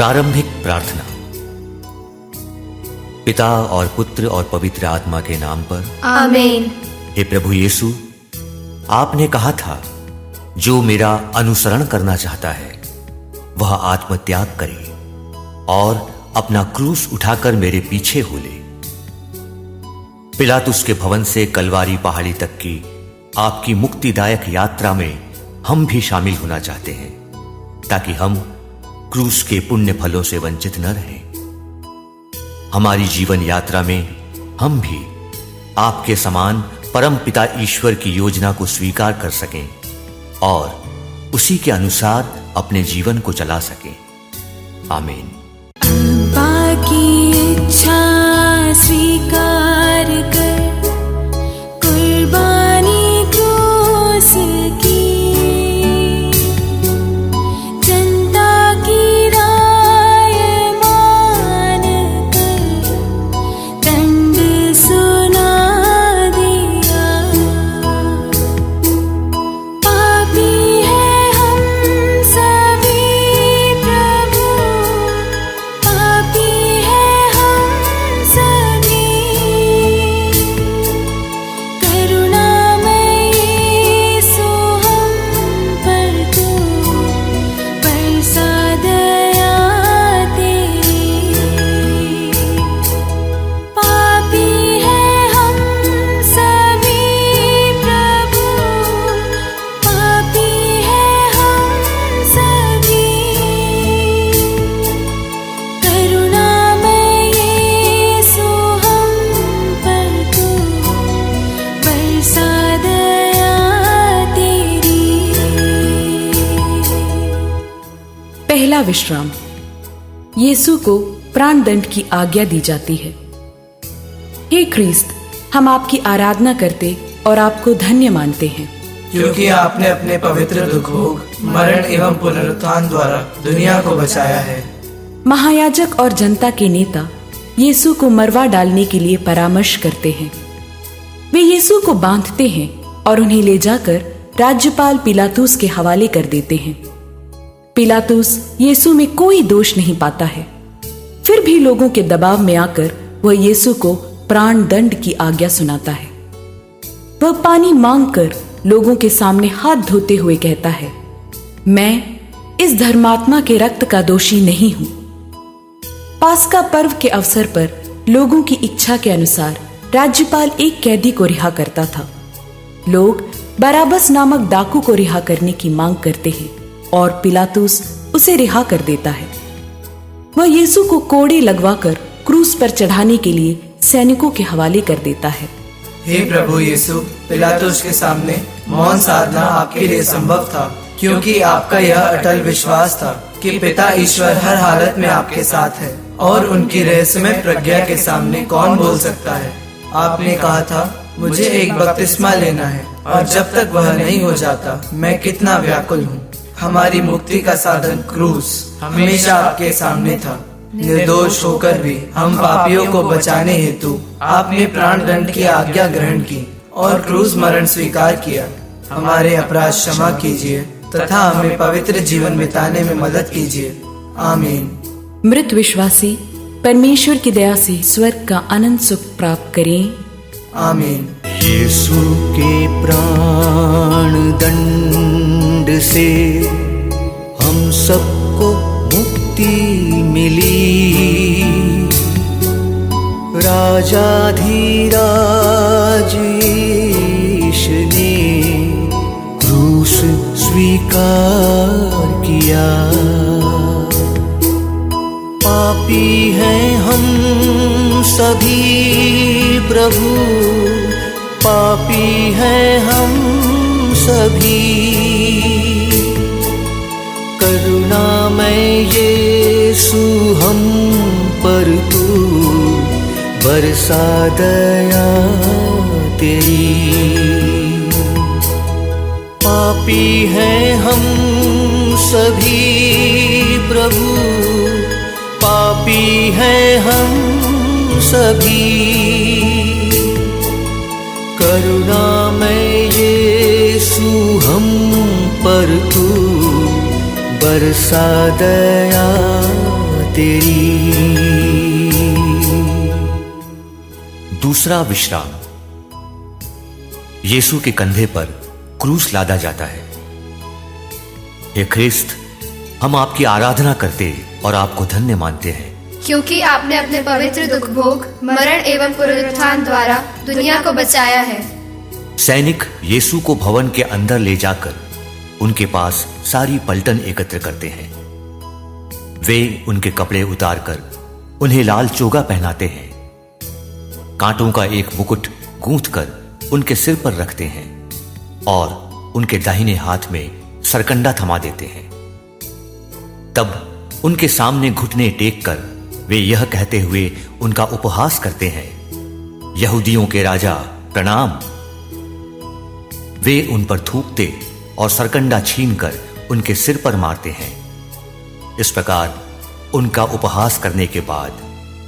प्रारंभिक प्रार्थना। पिता और पुत्र और पवित्र आत्मा के नाम पर आमीन। हे प्रभु यीशु, आपने कहा था जो मेरा अनुसरण करना चाहता है वह आत्मत्याग करे और अपना क्रूस उठाकर मेरे पीछे हो ले। पिलातुस के भवन से कलवारी पहाड़ी तक की आपकी मुक्तिदायक यात्रा में हम भी शामिल होना चाहते हैं, ताकि हम क्रूस के पुण्य फलों से वंचित न रहें। हमारी जीवन यात्रा में हम भी आपके समान परम पिता ईश्वर की योजना को स्वीकार कर सकें और उसी के अनुसार अपने जीवन को चला सकें। आमीन। बाकी इच्छा स्वीकार कर, कुर्बानी क्रूस की, जनता की राय मान कर दंड सुना दिया। पापी है हम सभी प्रभु, पापी है हम सभी, करुणामय यीशु हम पर तू बरसा दया तेरी। पापी है हम सभी प्रभु, पापी है हम सभी, करुणामय यीशु हम पर तू बरसा दया तेरी। पहला विश्राम। यीशु को प्राण दंड की आज्ञा दी जाती है। हे ख्रीस्त, हम आपकी आराधना करते और आपको धन्य मानते हैं, क्योंकि आपने अपने पवित्र दुख भोग, मरण एवं पुनरुत्थान द्वारा दुनिया को बचाया है। महायाजक और जनता के नेता यीशु को मरवा डालने के लिए परामर्श करते हैं। वे यीशु को बांधते हैं और उन्हें ले जाकर राज्यपाल पिलातुस के हवाले कर देते हैं। पिलातुस यीशु में कोई दोष नहीं पाता है, फिर भी लोगों के दबाव में आकर वह यीशु को प्राण दंड की आज्ञा सुनाता है। वह पानी मांगकर लोगों के सामने हाथ धोते हुए कहता है, मैं इस धर्मात्मा के रक्त का दोषी नहीं हूं। पास्का पर्व के अवसर पर लोगों की इच्छा के अनुसार राज्यपाल एक कैदी को रिहा करता था। लोग बराबस नामक डाकू को रिहा करने की मांग करते हैं और पिलातुस उसे रिहा कर देता है। वह यीशु को कोड़े लगवाकर क्रूस पर चढ़ाने के लिए सैनिकों के हवाले कर देता है। हे प्रभु यीशु, पिलातुस के सामने मौन साधना आपके लिए संभव था, क्योंकि आपका यह अटल विश्वास था कि पिता ईश्वर हर हालत में आपके साथ है और उनकी रहस्यमय प्रज्ञा के सामने कौन बोल सकता है। आपने कहा था, मुझे एक बपतिस्मा लेना है और जब तक वह नहीं हो जाता मैं कितना व्याकुल हूँ। हमारी मुक्ति का साधन क्रूस हमेशा आपके सामने था। निर्दोष होकर भी हम पापियों को बचाने हेतु आपने प्राण दंड की आज्ञा ग्रहण की और क्रूस मरण स्वीकार किया। हमारे अपराध क्षमा कीजिए तथा हमें पवित्र जीवन बिताने में मदद कीजिए। आमीन। मृत विश्वासी परमेश्वर की दया से स्वर्ग का अनंत सुख प्राप्त करें। आमीन। यीशु के प्राण दंड से हम सबको मुक्ति मिली। राजाधिराज यीशु ने क्रूस स्वीकार किया। पापी हैं हम सभी प्रभु, पापी हैं हम सभी, करुणामय यीशु हम पर तू बरसा दया तेरी। पापी हैं हम सभी प्रभु, पापी हैं हम सभी, करुणामय यीशु हम पर तू बरसा दया तेरी। दूसरा विश्राम। यीशु के कंधे पर क्रूस लादा जाता है। हे ख्रिस्त, हम आपकी आराधना करते और आपको धन्य मानते हैं, क्योंकि आपने अपने पवित्र दुख भोग, मरण एवं पुनरुत्थान द्वारा दुनिया को बचाया है। सैनिक यीशु को भवन के अंदर ले जाकर उनके पास सारी पलटन एकत्र करते हैं। वे उनके कपड़े उतारकर उन्हें लाल चोगा पहनाते हैं, कांटों का एक मुकुट गूंथकर उनके सिर पर रखते हैं और उनके दाहिने हाथ में सरकंडा थमा देते हैं। तब उनके सामने घुटने टेक कर वे यह कहते हुए उनका उपहास करते हैं, यहूदियों के राजा प्रणाम। वे उन पर थूकते और सरकंडा छीनकर उनके सिर पर मारते हैं। इस प्रकार उनका उपहास करने के बाद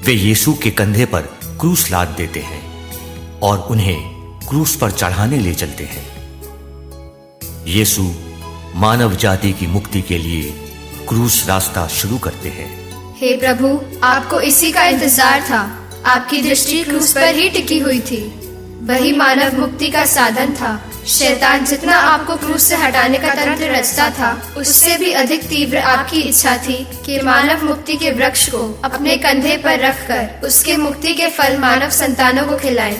वे यीशु के कंधे पर क्रूस लाद देते हैं और उन्हें क्रूस पर चढ़ाने ले चलते हैं। यीशु मानव जाति की मुक्ति के लिए क्रूस रास्ता शुरू करते हैं। हे प्रभु, आपको इसी का इंतजार था। आपकी दृष्टि क्रूस पर ही टिकी हुई थी। वही मानव मुक्ति का साधन था। शैतान जितना आपको क्रूस से हटाने का तंत्र रचता था, उससे भी अधिक तीव्र आपकी इच्छा थी कि मानव मुक्ति के वृक्ष को अपने कंधे पर रखकर उसके मुक्ति के फल मानव संतानों को खिलाएं।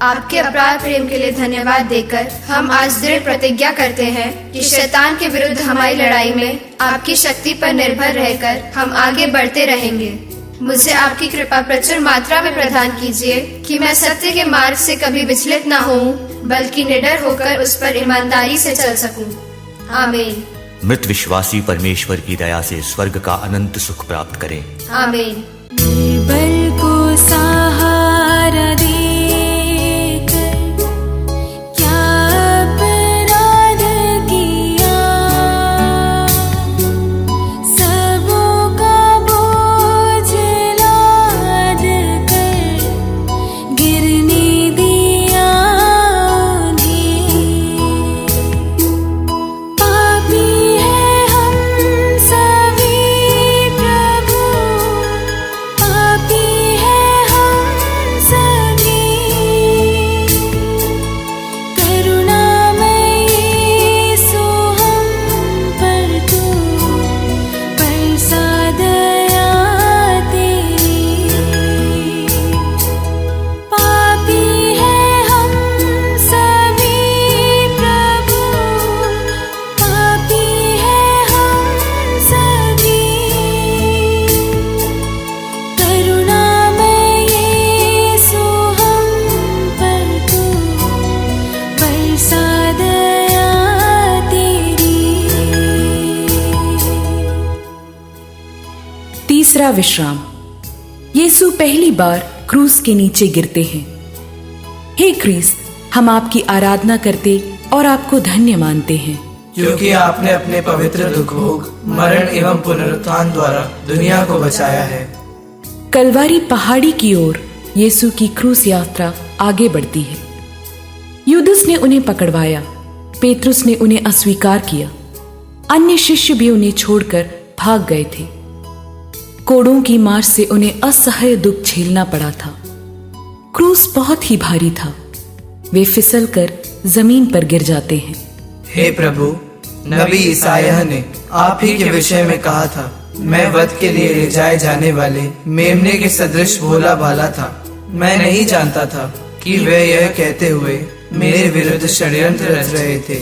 आपके अपार प्रेम के लिए धन्यवाद देकर हम आज दृढ़ प्रतिज्ञा करते हैं कि शैतान के विरुद्ध हमारी लड़ाई में आपकी शक्ति पर निर्भर रहकर हम आगे बढ़ते रहेंगे। मुझे आपकी कृपा प्रचुर मात्रा में प्रदान कीजिए कि मैं सत्य के मार्ग से कभी विचलित न होऊं, बल्कि निडर होकर उस पर ईमानदारी से चल सकूं। आमीन। मृत विश्वासी परमेश्वर की दया से स्वर्ग का अनंत सुख प्राप्त करें। आमीन। निर्बल को सहारा देकर क्या अपराध किया, सबों का बोझ लाद कर गिरने दिया उन्हें। पापी है हम सभी प्रभु, पापी है हम सभी। करुणामय यीशु हम पर तू बरसा दया तेरी। पापी है हम सभी प्रभु, पापी है हम सभी। करुणामय यीशु हम पर तू बरसा दया तेरी। तीसरा विश्राम। यीशु पहली बार क्रूस के नीचे गिरते हैं। हे ख्रीस्त, हम आपकी आराधना करते और आपको धन्य मानते हैं, क्योंकि आपने अपने पवित्र दुख भोग, मरण एवं पुनरुत्थान द्वारा दुनिया को बचाया है। कलवारी पहाड़ी की ओर यीशु की क्रूस यात्रा आगे बढ़ती है। यूदस ने उन्हें पकड़वाया, पेतरुस ने उन्हें अस्वीकार किया, अन्य शिष्य भी उन्हें छोड़कर भाग गए थे। कोड़ों की मार से उन्हें असह्य दुख झेलना पड़ा था। क्रूस बहुत ही भारी था। वे फिसलकर जमीन पर गिर जाते हैं। हे प्रभु, नबी ईसायाह ने आप ही के विषय में कहा था, मैं वध के लिए ले जाए जाने वाले मेमने के सदृश भोला भाला था। मैं नहीं जानता था कि वे यह कहते हुए मेरे विरुद्ध षड्यंत्र रच रहे थे।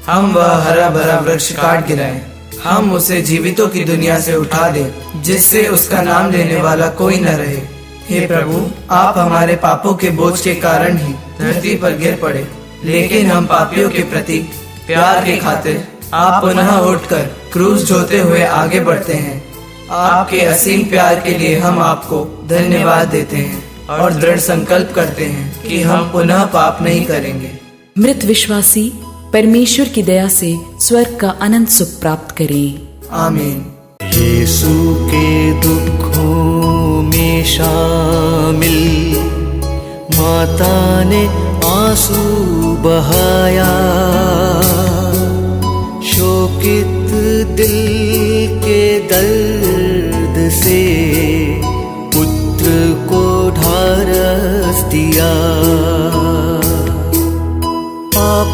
हम वह हरा भरा वृक्ष काट गिराएं, हम उसे जीवितों की दुनिया से उठा दें, जिससे उसका नाम लेने वाला कोई न रहे। हे प्रभु, आप हमारे पापों के बोझ के कारण ही धरती पर गिर पड़े, लेकिन हम पापियों के प्रति प्यार के खातिर आप पुनः उठकर क्रूस ढोते हुए आगे बढ़ते हैं। आपके असीम प्यार के लिए हम आपको धन्यवाद देते हैं और दृढ़ संकल्प करते हैं कि हम पुनः पाप नहीं करेंगे। मृत विश्वासी परमेश्वर की दया से स्वर्ग का अनंत सुख प्राप्त करें। आमीन। यीशु के दुखों में शामिल माता ने आंसू बहाया, शोकित दिल के दर्द से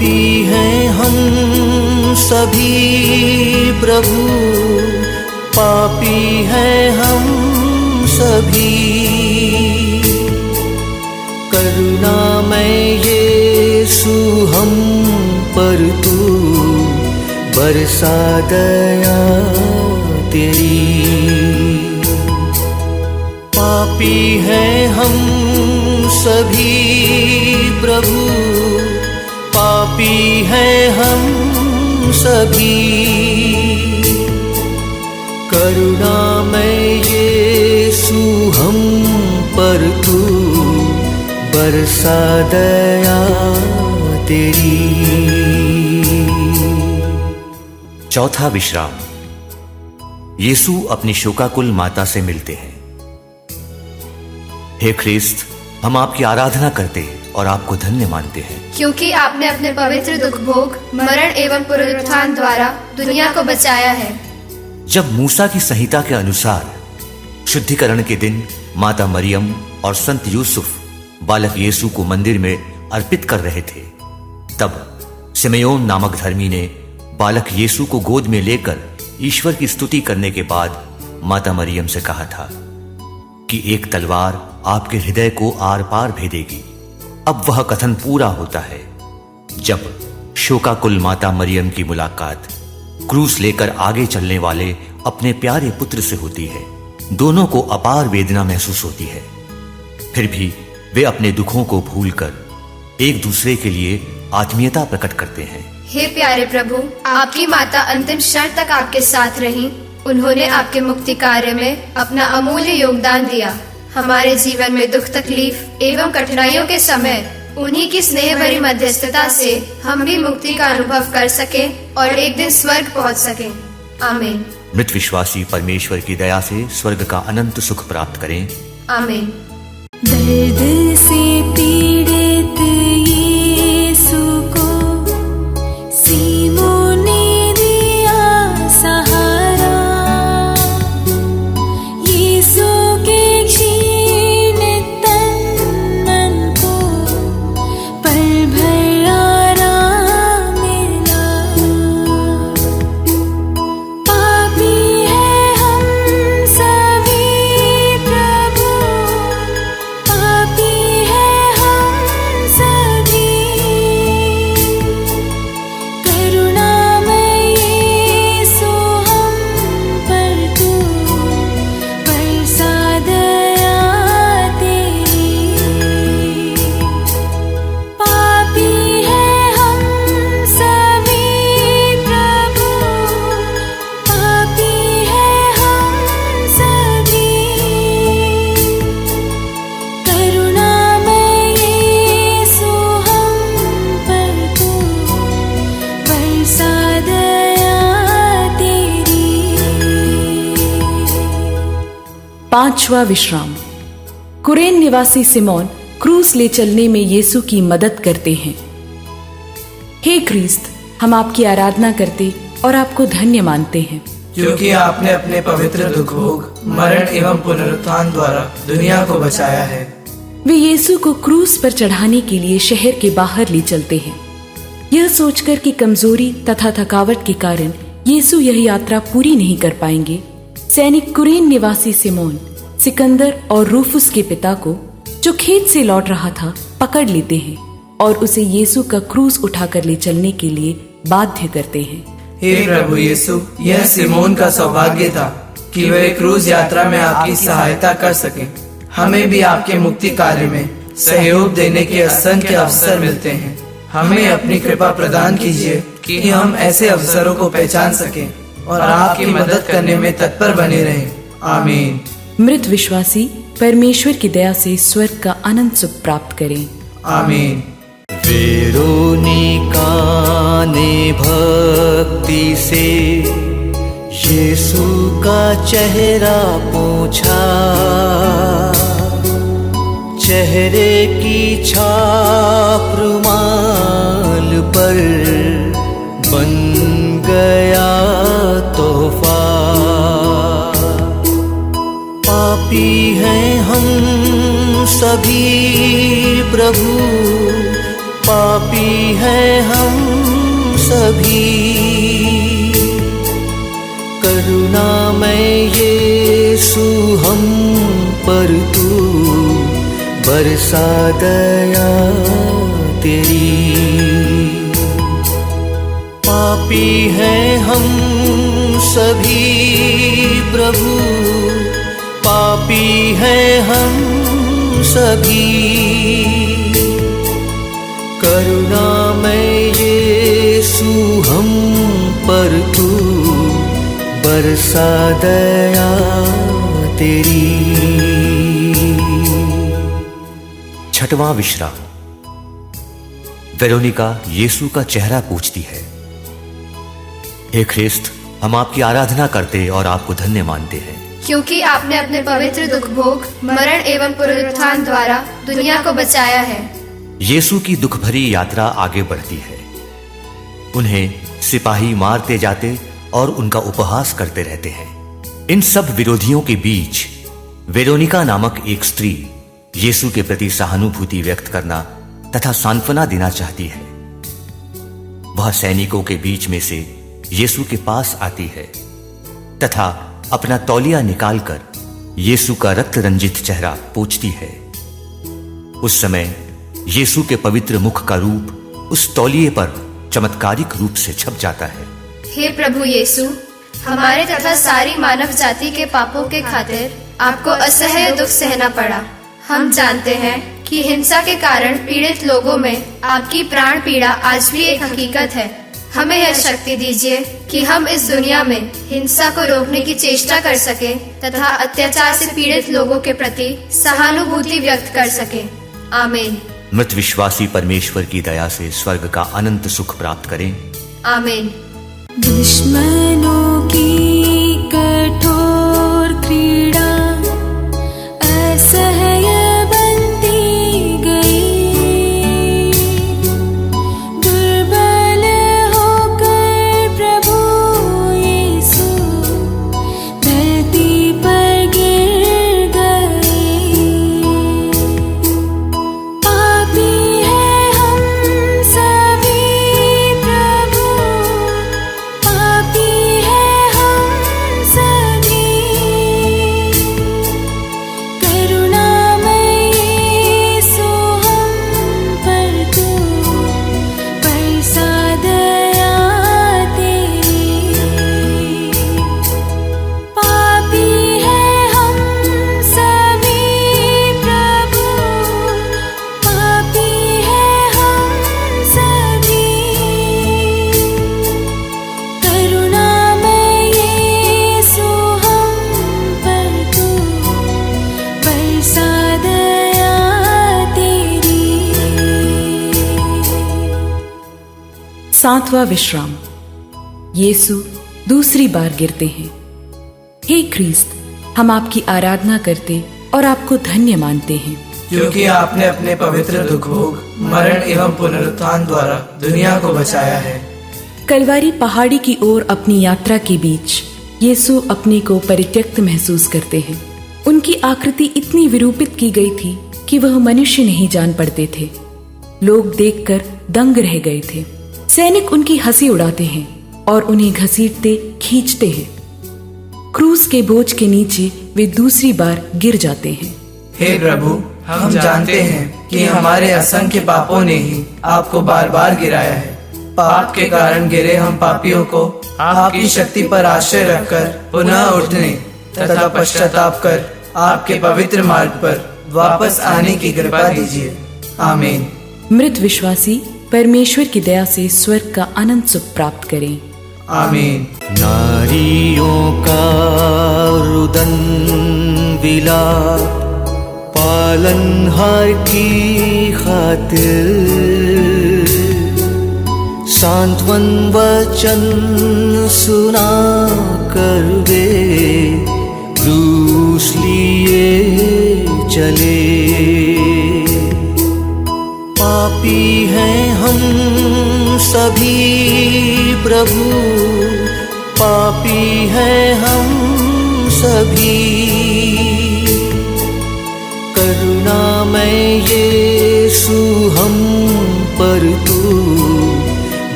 पापी हैं हम सभी प्रभु, पापी हैं हम सभी। करुणामय यीशु हम पर तू बरसा दया तेरी। पापी हैं हम सभी प्रभु, पापी हैं हम सभी। करुणामय यीशु हम पर तू बरसा दया तेरी। चौथा विश्राम। यीशु अपनी शोकाकुल माता से मिलते हैं। हे ख्रिस्त, हम आपकी आराधना करते और आपको धन्य मानते हैं, क्योंकि आपने अपने पवित्र दुख भोग, मरण एवं पुनरुत्थान द्वारा दुनिया को बचाया है। जब मूसा की संहिता के अनुसार शुद्धिकरण के दिन माता मरियम और संत यूसुफ बालक यीशु को मंदिर में अर्पित कर रहे थे, तब सिमेयोन नामक धर्मी ने बालक यीशु को गोद में लेकर ईश्वर की स्तुति करने के बाद माता मरियम से कहा था कि एक तलवार आपके हृदय को आर पार भेदेगी। अब वह कथन पूरा होता है जब शोकाकुल माता मरियम की मुलाकात क्रूस लेकर आगे चलने वाले अपने प्यारे पुत्र से होती है। दोनों को अपार वेदना महसूस होती है, फिर भी वे अपने दुखों को भूलकर एक दूसरे के लिए आत्मीयता प्रकट करते हैं। हे प्यारे प्रभु, आपकी माता अंतिम क्षण तक आपके साथ रहीं। उन्होंने आपके मुक्ति कार्य में अपना अमूल्य योगदान दिया। हमारे जीवन में दुख तकलीफ एवं कठिनाइयों के समय उन्हीं की स्नेह भरी मध्यस्थता से हम भी मुक्ति का अनुभव कर सकें और एक दिन स्वर्ग पहुंच सकें। आमीन। मृत विश्वासी परमेश्वर की दया से स्वर्ग का अनंत सुख प्राप्त करें। आमीन। दर्द से पीड़ित यीशु को सीमोन ने दिया सहारा। यीशु के क्षीण तन मन को पल भर आराम मिला। पापी है हम सभी प्रभु, पापी है हम सभी। करुणामय यीशु हम पर तू बरसा दया तेरी। पापी है हम सभी प्रभु, पापी है हम सभी। करुणामय यीशु हम पर तू बरसा दया तेरी। पांचवा विश्राम। कुरेन निवासी सिमोन क्रूस ले चलने में यीशु की मदद करते हैं। हे ख्रिस्त, हम आपकी आराधना करते और आपको धन्य मानते हैं, क्योंकि आपने अपने पवित्र दुख भोग, मरण एवं पुनरुत्थान द्वारा दुनिया को बचाया है। वे यीशु को क्रूस पर चढ़ाने के लिए शहर के बाहर ले चलते हैं, यह सोचकर कि कमजोरी तथा थकावट के कारण यीशु यह यात्रा पूरी नहीं कर पाएंगे। सैनिक कुरेन निवासी सिमोन सिकंदर और रूफुस के पिता को, जो खेत से लौट रहा था, पकड़ लेते हैं और उसे यीशु का क्रूस उठाकर ले चलने के लिए बाध्य करते हैं। हे प्रभु यीशु, यह सिमोन का सौभाग्य था कि वे क्रूज यात्रा में आपकी सहायता कर सकें। हमें भी आपके मुक्ति कार्य में सहयोग देने के असंख्य अवसर मिलते हैं। हमें अपनी कृपा प्रदान कीजिए कि हम ऐसे अवसरों को पहचान सकें और आपकी मदद करने में तत्पर बने रहें। आमीन। मृत विश्वासी परमेश्वर की दया से स्वर्ग का अनंत सुख प्राप्त करें। आमीन। वेरोनिका ने भक्ति से यीशु का चेहरा पोंछा, चेहरे की छाप रुमाल पर बन गया तोहफा। पापी हैं हम सभी प्रभु, पापी हैं हम सभी। करुणामय यीशु हम पर तू बरसा दया तेरी। पापी हैं हम सभी प्रभु, पापी हैं हम सभी। करुणामय यीशु हम पर तू बरसा दया तेरी। छठवां विश्राम। वेरोनिका यीशु का चेहरा पूछती है, हे ख्रिस्त, हम आपकी आराधना करते और आपको धन्य मानते हैं, क्योंकि आपने अपने पवित्र दुख भोग, मरण एवं पुनरुत्थान द्वारा दुनिया को बचाया है। यीशु की दुख भरी यात्रा आगे बढ़ती है। उन्हें सिपाही मारते जाते और उनका उपहास करते रहते हैं। इन सब विरोधियों के बीच वेरोनिका नामक एक स्त्री यीशु के प्रति सहानुभूति व्यक्त करना तथा सांत्वना देना चाहती है। वह सैनिकों के बीच में से यीशु के पास आती है तथा अपना तौलिया निकालकर यीशु का रक्त रंजित चेहरा पोंछती है। उस समय यीशु के पवित्र मुख का रूप उस तौलिए पर चमत्कारिक रूप से छप जाता है। हे प्रभु यीशु, हमारे तथा सारी मानव जाति के पापों के खातिर आपको असह्य दुख सहना पड़ा। हम जानते हैं कि हिंसा के कारण पीड़ित लोगों में आपकी प्राण पीड़ा आज भी एक हकीकत है। हमें यह शक्ति दीजिए कि हम इस दुनिया में हिंसा को रोकने की चेष्टा कर सके तथा अत्याचार से पीड़ित लोगों के प्रति सहानुभूति व्यक्त कर सके। आमीन। मृत विश्वासी परमेश्वर की दया से स्वर्ग का अनंत सुख प्राप्त करें। आमीन। दुश्मनों की कठोर क्रीड़ा असह्य बनती गई। दुर्बल होकर प्रभु यीशु धरती पर गिर गए। पापी हैं हम सभी प्रभु, पापी हैं हम सभी। करुणामय यीशु हम पर तू बरसा दया तेरी। पापी हैं हम सभी प्रभु, पापी हैं हम सभी। करुणामय यीशु हम पर तू बरसा दया तेरी। सातवां विश्राम। यीशु दूसरी बार गिरते हैं। हे ख्रीस्त, हम आपकी आराधना करते और आपको धन्य मानते हैं, क्योंकि आपने अपने पवित्र दुख भोग, मरण एवं पुनरुत्थान द्वारा दुनिया को बचाया है। कलवारी पहाड़ी की ओर अपनी यात्रा के बीच यीशु अपने को परित्यक्त महसूस करते हैं। उनकी आकृति इतनी विरूपित की गई थी कि वह मनुष्य नहीं जान पड़ते थे। लोग देखकर दंग रह गए थे। सैनिक उनकी हंसी उड़ाते हैं और उन्हें घसीटते खींचते हैं। क्रूस के बोझ के नीचे वे दूसरी बार गिर जाते हैं। हे प्रभु, हम जानते हैं कि हमारे असंख्य पापों ने ही आपको बार बार गिराया है। पाप के कारण गिरे हम पापियों को आपकी शक्ति पर आश्रय रखकर पुनः उठने तथा पश्चाताप कर आपके पवित्र मार्ग पर वापस आने की कृपा दीजिए। आमीन। मृत विश्वासी परमेश्वर की दया से स्वर्ग का अनंत सुख प्राप्त करें। आमीन। नारियों का रुदन विलाप पालनहार की खातिर, सांत्वन वचन सुना कर वे क्रूस लिए चले। पापी हैं हम सभी प्रभु, पापी हैं हम सभी। करुणामय यीशु हम पर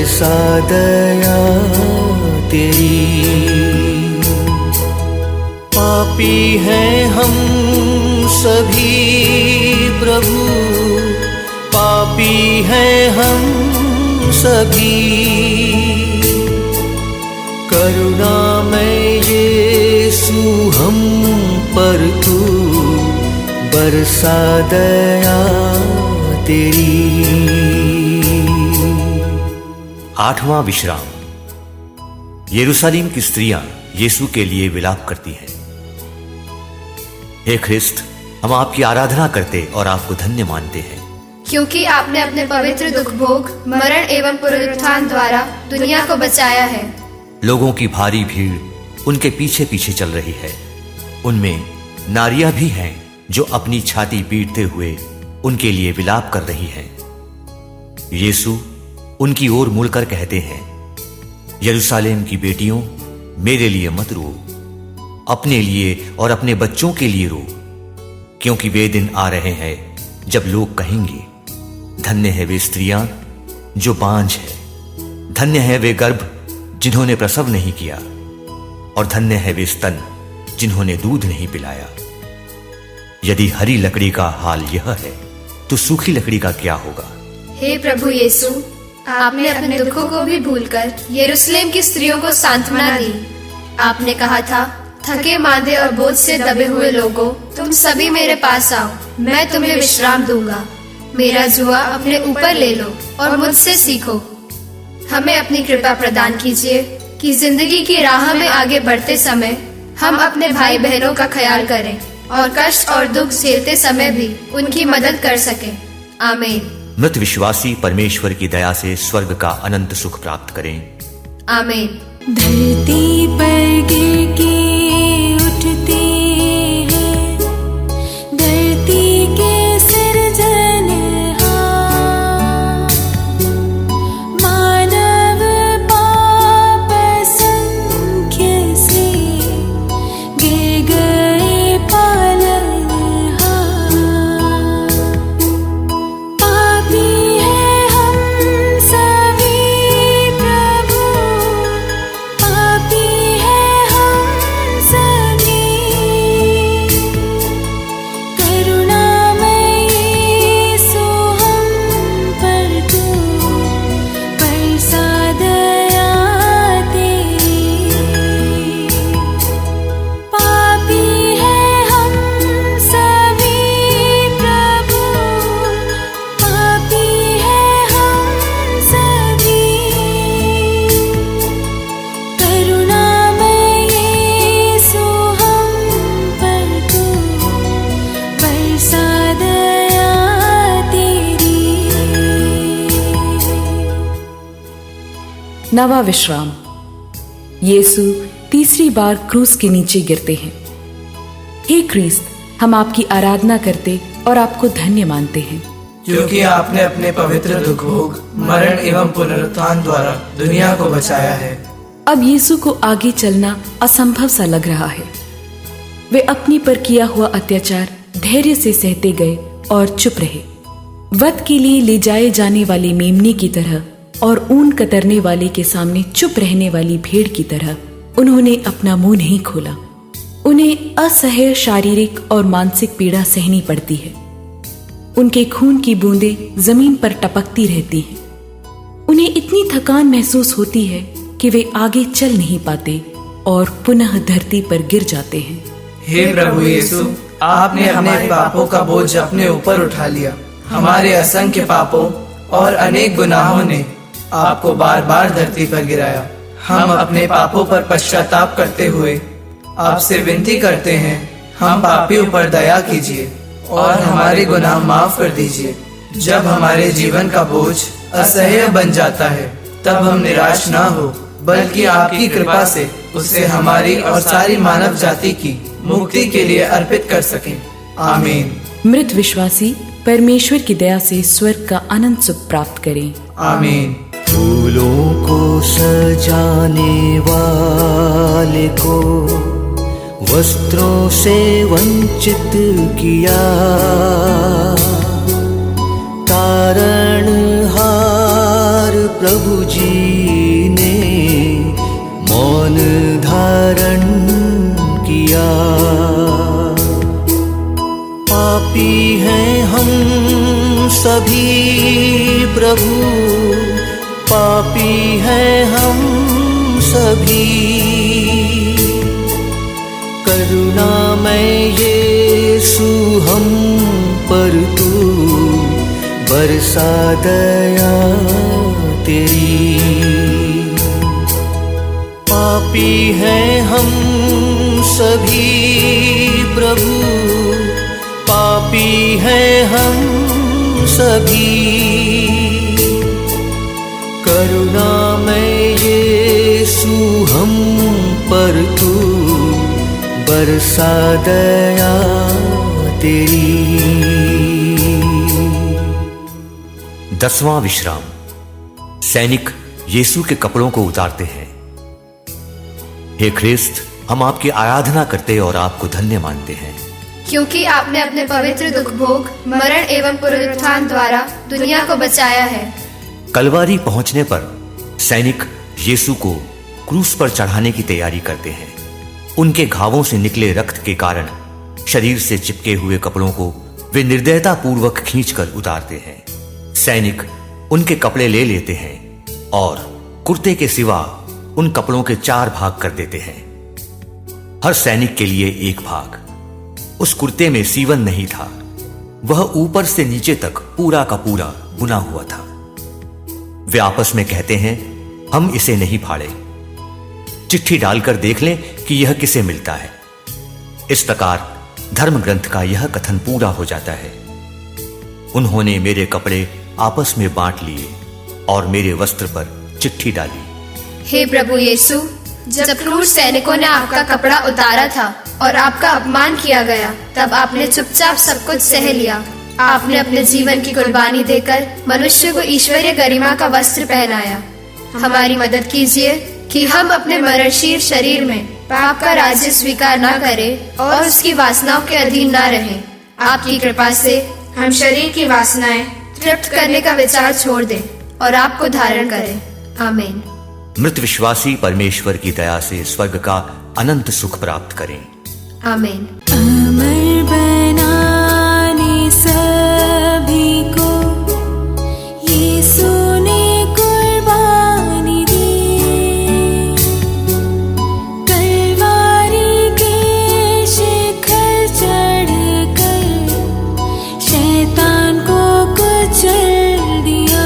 बरसा दया तेरी। पापी हैं हम सभी प्रभु, पापी हैं हम सभी, करुणामय यीशु हम पर तू बरसा दया तेरी। 8वां विश्राम। यरूशलेम की स्त्रियां यीशु के लिए विलाप करती हैं। हे ख्रिस्त, हम आपकी आराधना करते और आपको धन्य मानते हैं, क्योंकि आपने अपने पवित्र दुख भोग, मरण एवं पुनरुत्थान द्वारा दुनिया को बचाया है। लोगों की भारी भीड़ उनके पीछे पीछे चल रही है। उनमें नारियां भी हैं जो अपनी छाती पीटते हुए उनके लिए विलाप कर रही हैं। यीशु उनकी ओर मुड़कर कहते हैं, यरूशलेम की बेटियों, मेरे लिए मत रो, अपने लिए और अपने बच्चों के लिए रो, क्योंकि वे दिन आ रहे हैं जब लोग कहेंगे, धन्य है वे स्त्रियां जो बांझ है, धन्य है वे गर्भ जिन्होंने प्रसव नहीं किया, और धन्य है वे स्तन जिन्होंने दूध नहीं पिलाया। यदि हरी लकड़ी का हाल यह है, तो सूखी लकड़ी का क्या होगा। हे प्रभु यीशु, आपने अपने दुखों को भी भूलकर यरूशलेम की स्त्रियों को सांत्वना दी। आपने कहा था, थके मांदे और बोझ से दबे हुए लोगों, तुम सभी मेरे पास आओ, मैं तुम्हें विश्राम दूंगा। मेरा जुआ अपने ऊपर ले लो और मुझसे सीखो। हमें अपनी कृपा प्रदान कीजिए कि जिंदगी की राह में आगे बढ़ते समय हम अपने भाई बहनों का ख्याल करें और कष्ट और दुख झेलते समय भी उनकी मदद कर सकें। आमीन। मृत विश्वासी परमेश्वर की दया से स्वर्ग का अनंत सुख प्राप्त करें। आमीन। धरती पर गिर के उठते हैं धरती के सिरजनहार, मानव पाप असंख्य से गिर गए पालनहार। पापी हैं हम सभी प्रभु, पापी हैं हम सभी, करुणामय यीशु हम पर तू बरसा दया तेरी। पापी हैं हम सभी प्रभु, पापी हैं हम सभी, करुणामय यीशु हम पर तू बरसा दया तेरी। 9वां विश्राम। यीशु तीसरी बार क्रूस के नीचे गिरते हैं। हे क्रिस्त, हम आपकी आराधना करते और आपको धन्य मानते हैं, क्योंकि आपने अपने पवित्र दुख भोग, मरण एवं पुनरुत्थान द्वारा दुनिया को बचाया है। अब यीशु को आगे चलना असंभव सा लग रहा है। वे अपनी पर किया हुआ अत्याचार धैर्य से सहते गए और चुप रहे। वध के लिए ले जाए जाने वाले मेमने की तरह और ऊन कतरने वाले के सामने चुप रहने वाली भेड़ की तरह उन्होंने अपना मुंह नहीं खोला। उन्हें असह्य शारीरिक और मानसिक पीड़ा सहनी पड़ती है। उनके खून की बूंदें जमीन पर टपकती रहती हैं। उन्हें इतनी थकान महसूस होती है कि वे आगे चल नहीं पाते और पुनः धरती पर गिर जाते हैं। हे प्रभु यीशु, आपने हमारे पापों का बोझ अपने ऊपर उठा लिया। हमारे असंख्य पापों और अनेक गुनाहों ने आपको बार बार धरती पर गिराया। हम अपने पापों पर पश्चाताप करते हुए आपसे विनती करते हैं, हम पापियों पर दया कीजिए और हमारे गुनाह माफ कर दीजिए। जब हमारे जीवन का बोझ असह्य बन जाता है, तब हम निराश ना हो, बल्कि आपकी कृपा से उसे हमारी और सारी मानव जाति की मुक्ति के लिए अर्पित कर सकें। आमीन। मृत विश्वासी परमेश्वर की दया से स्वर्ग का अनंत सुख प्राप्त करें। आमीन। फूलों को सजाने वाले को वस्त्रों से वंचित किया, तारणहार प्रभु जी ने मौन धारण किया। पापी हैं हम सभी प्रभु, पापी हैं हम सभी। करुणामय यीशु हम पर तू बरसा दया तेरी। पापी हैं हम सभी प्रभु, पापी हैं हम सभी। करुणामय यीशु हम पर तू बरसा दया तेरी। 10वां विश्राम। सैनिक यीशु के कपड़ों को उतारते हैं। हे ख्रिस्त, हम आपकी आराधना करते और आपको धन्य मानते हैं, क्योंकि आपने अपने पवित्र दुख भोग, मरण एवं पुनरुत्थान द्वारा दुनिया को बचाया है। कलवारी पहुंचने पर सैनिक यीशु को क्रूस पर चढ़ाने की तैयारी करते हैं। उनके घावों से निकले रक्त के कारण शरीर से चिपके हुए कपड़ों को वे निर्दयता पूर्वक खींचकर उतारते हैं। सैनिक उनके कपड़े ले लेते हैं और कुर्ते के सिवा उन कपड़ों के 4 भाग कर देते हैं, हर सैनिक के लिए 1 भाग। उस कुर्ते में सीवन नहीं था, वह ऊपर से नीचे तक पूरा का पूरा बुना हुआ था। वे आपस में कहते हैं, हम इसे नहीं फाड़े, चिट्ठी डालकर देख लें कि यह किसे मिलता है। इस प्रकार धर्म ग्रंथ का यह कथन पूरा हो जाता है, उन्होंने मेरे कपड़े आपस में बांट लिए और मेरे वस्त्र पर चिट्ठी डाली। हे प्रभु यीशु, जब क्रूर सैनिकों ने आपका कपड़ा उतारा था और आपका अपमान किया गया, तब आपने चुपचाप सब कुछ सह लिया। आपने अपने जीवन की कुर्बानी देकर मनुष्य को ईश्वरीय गरिमा का वस्त्र पहनाया। हमारी मदद कीजिए कि हम अपने मरणशील शरीर में पाप का राज्य स्वीकार न करें और उसकी वासनाओं के अधीन न रहें। आपकी कृपा से हम शरीर की वासनाएं तृप्त करने का विचार छोड़ दें और आपको धारण करें। आमीन। मृत विश्वासी परमेश्वर की दया से स्वर्ग का अनंत सुख प्राप्त करें। आमीन। अमर बनाने सभी को यीशु ने कुर्बानी दी। कलवारी के शिखर चढ़कर शैतान को कुचल दिया।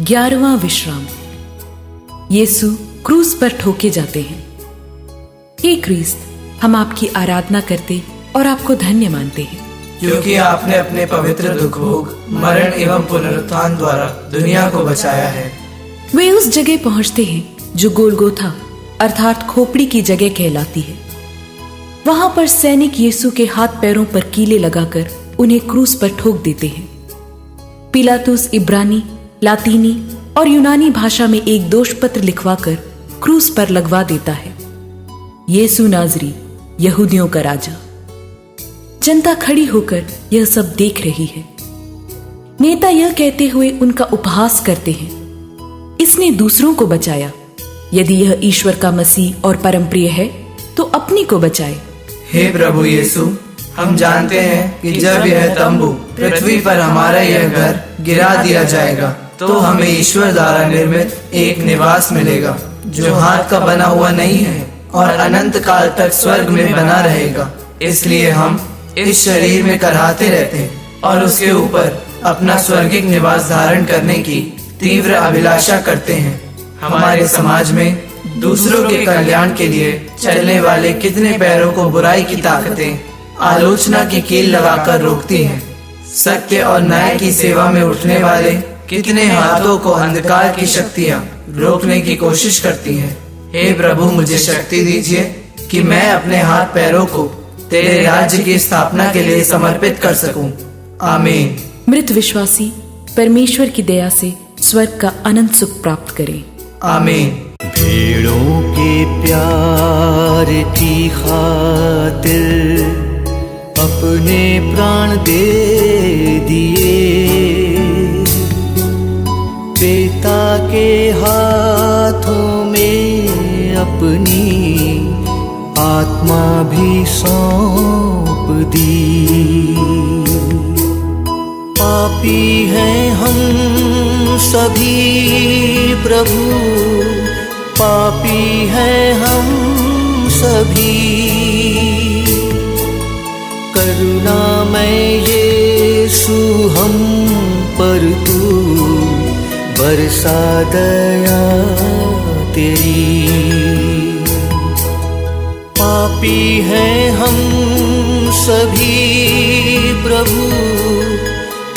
ग्यारहवां विश्राम। यीशु क्रूस पर ठोके जाते हैं। हे क्रिस्त, हम आपकी आराधना करते और आपको धन्य मानते हैं, क्योंकि आपने अपने पवित्र दुख भोग, मरण एवं पुनरुत्थान द्वारा दुनिया को बचाया है। वे उस जगह पहुंचते हैं जो गोलगोथा अर्थात खोपड़ी की जगह कहलाती है। वहां पर सैनिक यीशु के हाथ पैरों पर कीले लगाकर उन्हें क्रूस पर ठोक देते हैं। पिलातुस इब्रानी, लातीनी और यूनानी भाषा में एक दोष पत्र लिखवाकर क्रूस पर लगवा देता है, यीशु नाजरी, यहूदियों का राजा। जनता खड़ी होकर यह सब देख रही है। नेता यह कहते हुए उनका उपहास करते हैं, इसने दूसरों को बचाया, यदि यह ईश्वर का मसीह और परमप्रिय है तो अपनी को बचाए। हे प्रभु यीशु, हम जानते हैं कि जब यह तंबू पृथ्वी पर हमारा यह घर गिरा दिया जाएगा तो हमें ईश्वर द्वारा निर्मित एक निवास मिलेगा जो हाथ का बना हुआ नहीं है और अनंत काल तक स्वर्ग में बना रहेगा। इसलिए हम इस शरीर में कराहते रहते हैं और उसके ऊपर अपना स्वर्गिक निवास धारण करने की तीव्र अभिलाषा करते हैं। हमारे समाज में दूसरों के कल्याण के लिए चलने वाले कितने पैरों को बुराई की ताकतें आलोचना की कील लगाकर रोकती हैं। सत्य और न्याय की सेवा में उठने वाले कितने हाथों को अंधकार की शक्तियाँ रोकने की कोशिश करती हैं। हे प्रभु, मुझे शक्ति दीजिए कि मैं अपने हाथ पैरों को तेरे राज्य की स्थापना के लिए समर्पित कर सकूं। आमीन। मृत विश्वासी परमेश्वर की दया से स्वर्ग का अनंत सुख प्राप्त करें। आमीन। भेड़ों के प्यार की खातिर अपने प्राण दे दिए, पिता के हाथों में अपनी आत्मा भी सौंप दी। पापी हैं हम सभी प्रभु, पापी हैं हम सभी, करुणामय यीशु हम पर तू बरसा दया तेरी। पापी हैं हम सभी प्रभु,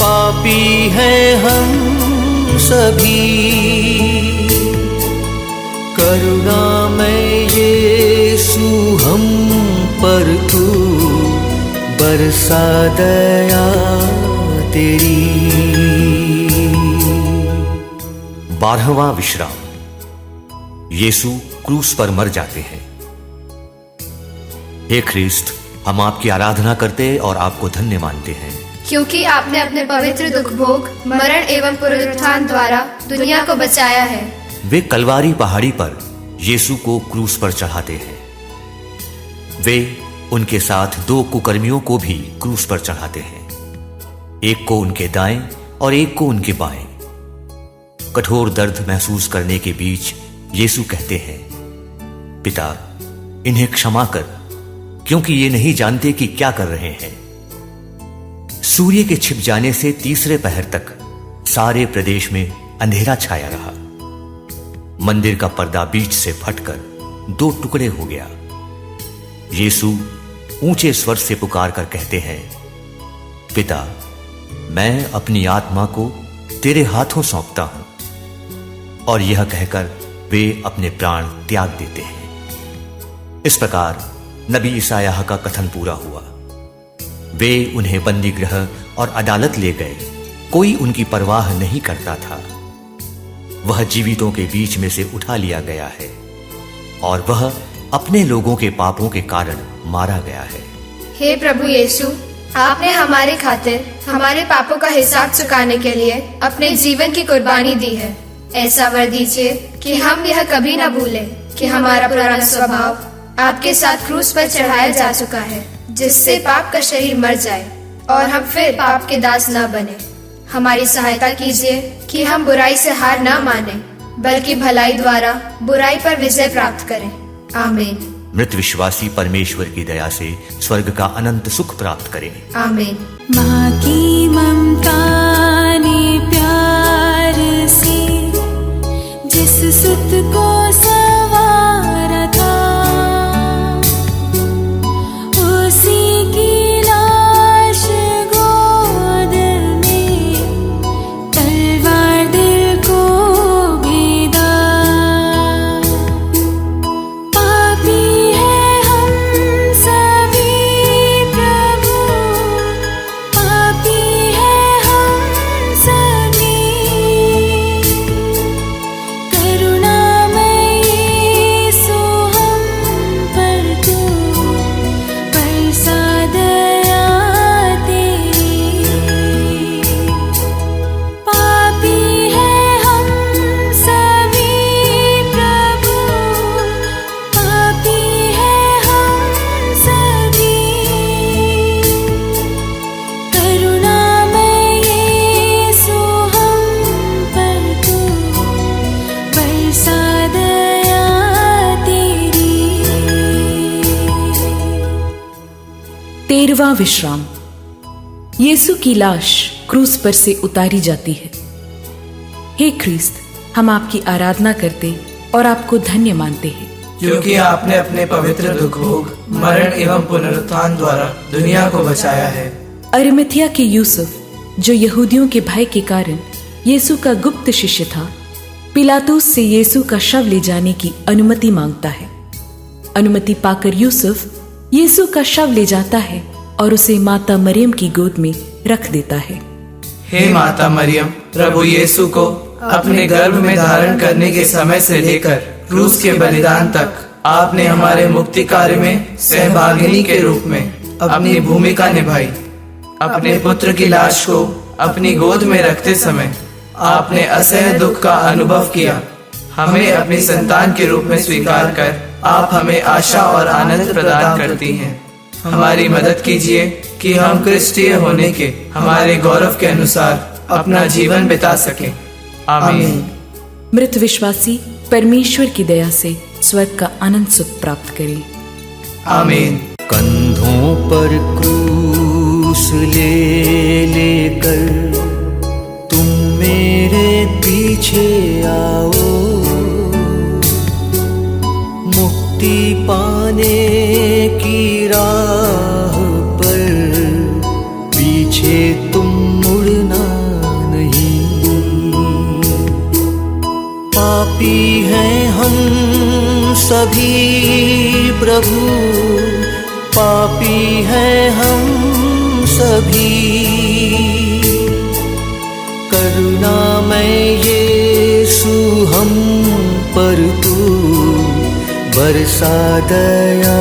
पापी हैं हम सभी, करुणामय यीशु हम पर तू बरसा दया तेरी। 12वां विश्राम। यीशु क्रूस पर मर जाते हैं। हे ख्रीस्त, हम आपकी आराधना करते और आपको धन्य मानते हैं, क्योंकि आपने अपने पवित्र दुख भोग, मरण एवं पुनरुत्थान द्वारा दुनिया को बचाया है। वे कलवारी पहाड़ी पर यीशु को क्रूस पर चढ़ाते हैं। वे उनके साथ 2 कुकर्मियों को भी क्रूस पर चढ़ाते हैं, एक को उनके दाएं और एक को उनके बाएं। कठोर दर्द महसूस करने के बीच यीशु कहते हैं, पिता, इन्हें क्षमा कर, क्योंकि ये नहीं जानते कि क्या कर रहे हैं। सूर्य के छिप जाने से तीसरे पहर तक सारे प्रदेश में अंधेरा छाया रहा। मंदिर का पर्दा बीच से फटकर 2 टुकड़े हो गया। यीशु ऊंचे स्वर से पुकार कर कहते हैं, पिता, मैं अपनी आत्मा को तेरे हाथों सौंपता हूं। और यह कहकर वे अपने प्राण त्याग देते हैं। इस प्रकार नबी ईसायाह का कथन पूरा हुआ। वे उन्हें बंदी गृह और अदालत ले गए, कोई उनकी परवाह नहीं करता था। वह जीवितों के बीच में से उठा लिया गया है और वह अपने लोगों के पापों के कारण मारा गया है। हे प्रभु यीशु, आपने हमारे खातिर हमारे पापों का हिसाब चुकाने के लिए अपने जीवन की कुर्बानी दी है। ऐसा वर दीजिए कि हम यह कभी न भूलें कि हमारा पुराना स्वभाव आपके साथ क्रूस पर चढ़ाया जा चुका है, जिससे पाप का शरीर मर जाए और हम फिर पाप के दास न बने। हमारी सहायता कीजिए कि हम बुराई से हार न माने, बल्कि भलाई द्वारा बुराई पर विजय प्राप्त करें। आमीन। मृत विश्वासी परमेश्वर की दया से स्वर्ग का अनंत सुख प्राप्त करें। आमीन। माँ की ममता ने प्यार से जिस सुत को सवारा था, उसी की लाश गोद में तलवार दिल को भेदा। पापी है हम सभी प्रभु, पापी है हम सभी, करुणामय 13वां विश्राम। यीशु की लाश क्रूस पर से उतारी जाती है। हे ख्रीस्त, हम आपकी आराधना करते और आपको धन्य मानते हैं, क्योंकि आपने अपने पवित्र दुख भोग, मरण एवं पुनरुत्थान द्वारा दुनिया को बचाया है। अरिमथिया के यूसुफ, जो यहूदियों के भय के कारण यीशु का गुप्त शिष्य था, पिलातुस से यीशु का शव ले जाने की अनुमति मांगता है। अनुमति पाकर यूसुफ यीशु का शव ले जाता है और उसे माता मरियम की गोद में रख देता है। हे माता मरियम, प्रभु यीशु को अपने गर्भ में धारण करने के समय से लेकर क्रूस के बलिदान तक आपने हमारे मुक्ति कार्य में सहभागिनी के रूप में अपनी भूमिका निभाई। अपने पुत्र की लाश को अपनी गोद में रखते समय आपने असह्य दुख का अनुभव किया। हमें अपनी संतान के रूप में स्वीकार कर आप हमें आशा और आनंद प्रदान करती हैं। हमारी मदद कीजिए कि हम क्रिस्टीय होने के हमारे गौरव के अनुसार अपना जीवन बिता सकें। आमीन। मृत विश्वासी परमेश्वर की दया से स्वर्ग का अनंत सुख प्राप्त करें। आमीन। कंधों पर क्रूस ले लेकर तुम मेरे पीछे आओ, मुक्ति पाने की राह पर पीछे तुम मुड़ना नहीं। पापी हैं हम सभी प्रभु, पापी हैं हम सभी। करुणामय यीशु हम पर तू बरसा दया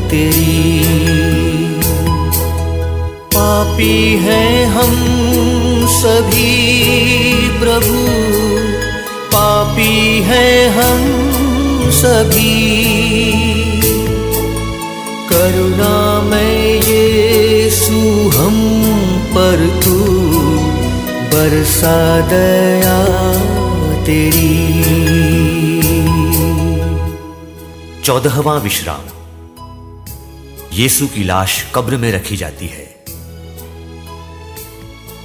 तेरी। पापी हैं हम सभी प्रभु, पापी हैं हम सभी। करुणामय यीशु हम पर तू बरसा दया तेरी। 14वां विश्राम। यीशु की लाश कब्र में रखी जाती है।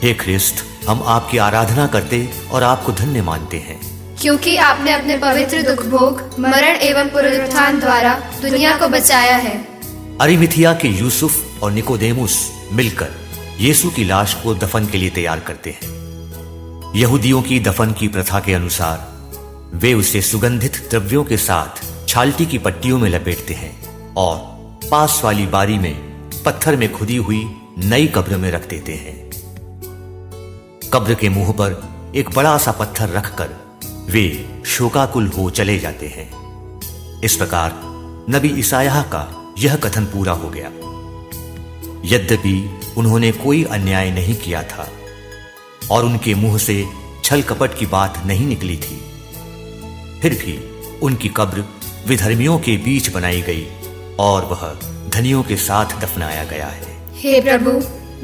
हे ख्रिस्त, हम आपकी आराधना करते और आपको धन्य मानते हैं, क्योंकि आपने अपने पवित्र दुख भोग, मरण एवं पुनरुत्थान द्वारा दुनिया को बचाया है। अरिमथिया के यूसुफ और निकोदेमुस मिलकर यीशु की लाश को दफन के लिए तैयार करते हैं। यहूदियों की दफन की प्रथा के अनुसार वे उसे सुगंधित द्रव्यों के साथ छालटी की पट्टियों में लपेटते हैं और पास वाली बारी में पत्थर में खुदी हुई नई कब्र में रख देते हैं। कब्र के मुंह पर एक बड़ा सा पत्थर रखकर वे शोकाकुल हो चले जाते हैं। इस प्रकार नबी ईसायाह का यह कथन पूरा हो गया। यद्यपि उन्होंने कोई अन्याय नहीं किया था और उनके मुंह से छल कपट की बात नहीं निकली थी, फिर भी उनकी कब्र विधर्मियों के बीच बनाई गई और वह धनियों के साथ दफनाया गया है। हे प्रभु,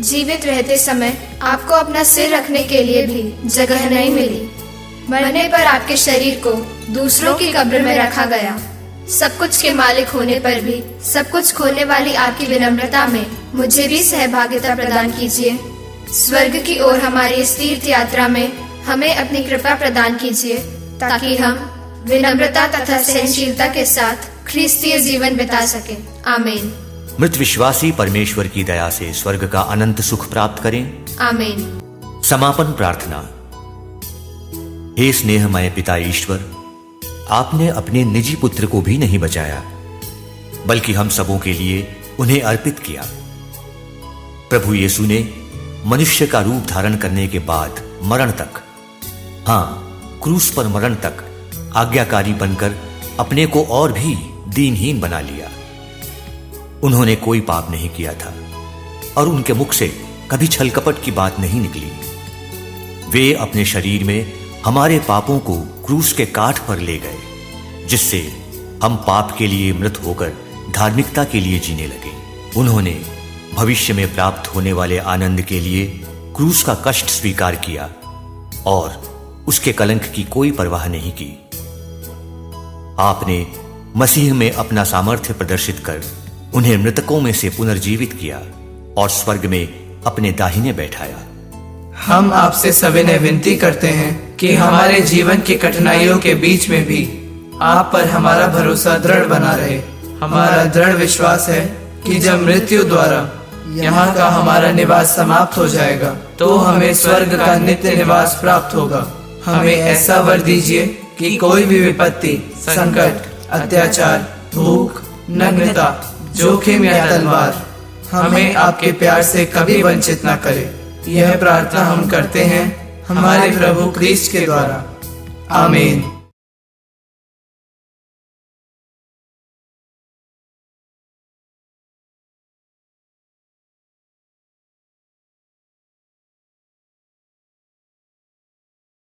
जीवित रहते समय आपको अपना सिर रखने के लिए भी जगह नहीं मिली। मरने पर आपके शरीर को दूसरों की कब्र में रखा गया। सब कुछ के मालिक होने पर भी सब कुछ खोने वाली आपकी विनम्रता में मुझे भी सहभागिता प्रदान कीजिए। स्वर्ग की ओर हमारी इस तीर्थ यात्रा में हमें अपनी कृपा प्रदान कीजिए, ताकि हम विनम्रता तथा सहनशीलता के साथ ख्रीस्तीय जीवन बिता सकें। आमीन। मृत विश्वासी परमेश्वर की दया से स्वर्ग का अनंत सुख प्राप्त करें। आमीन। समापन प्रार्थना। हे स्नेहमय पिता ईश्वर, आपने अपने निजी पुत्र को भी नहीं बचाया, बल्कि हम सबों के लिए उन्हें अर्पित किया। प्रभु यीशु ने मनुष्य का रूप धारण करने के बाद मरण तक, हाँ, क्रूस पर मरण तक आज्ञाकारी बनकर अपने को और भी दीनहीन बना लिया। उन्होंने कोई पाप नहीं किया था और उनके मुख से कभी छल कपट की बात नहीं निकली। वे अपने शरीर में हमारे पापों को क्रूस के काठ पर ले गए, जिससे हम पाप के लिए मृत होकर धार्मिकता के लिए जीने लगे। उन्होंने भविष्य में प्राप्त होने वाले आनंद के लिए क्रूस का कष्ट स्वीकार किया और उसके कलंक की कोई परवाह नहीं की। आपने मसीह में अपना सामर्थ्य प्रदर्शित कर उन्हें मृतकों में से पुनर्जीवित किया और स्वर्ग में अपने दाहिने बैठाया। हम आपसे सविनय विनती करते हैं कि हमारे जीवन की कठिनाइयों के बीच में भी आप पर हमारा भरोसा दृढ़ बना रहे। हमारा दृढ़ विश्वास है कि जब मृत्यु द्वारा यहाँ का हमारा निवास समाप्त हो जाएगा तो हमें स्वर्ग का नित्य निवास प्राप्त होगा। हमें ऐसा वर दीजिए कि कोई भी विपत्ति, संकट, अत्याचार, भूख, नग्नता, जोखिम या तलवार हमें आपके प्यार से कभी वंचित न करे। यह प्रार्थना हम करते हैं हमारे प्रभु क्रिस्ट के द्वारा। आमीन।